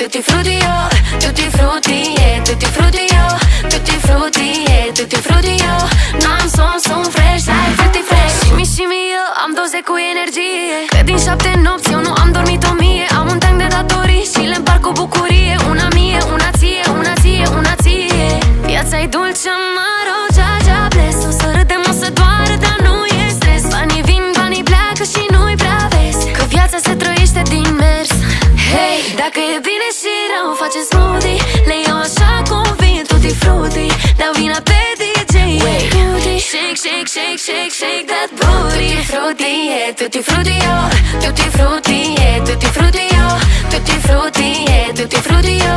tutti frutti, yo. Tutti frutti, yeah, tutti frutti, yo. Tutti frutti, yeah, tutti frutti, yo. N-am son fresh, like frutti fresh. Shimmy, yo, am doze cu energie. Că din 7 nopți eu nu am dormit 1000. Am un tank de datorii și le împart cu bucurie. Una mie, una ție, una ție, una ție. Viața-i dulce, amaro, ja, bless. O să râdem, o să doară, dar nu e stres. Banii vin, banii pleacă și nu-i prea vezi că viața se trăiește din mers. Hey, dacă e bine și rău, facem smoothie. Le iau așa cum vin, tutti frutti. Dau vina pe DJ, booty. Shake, shake, shake, shake, shake that booty. Tutti frutti, yeah, tutti frutti, yo. Tutti frutti, yeah, tutti frutti, yo. Tutti frutti, yeah, tutti frutti, yo.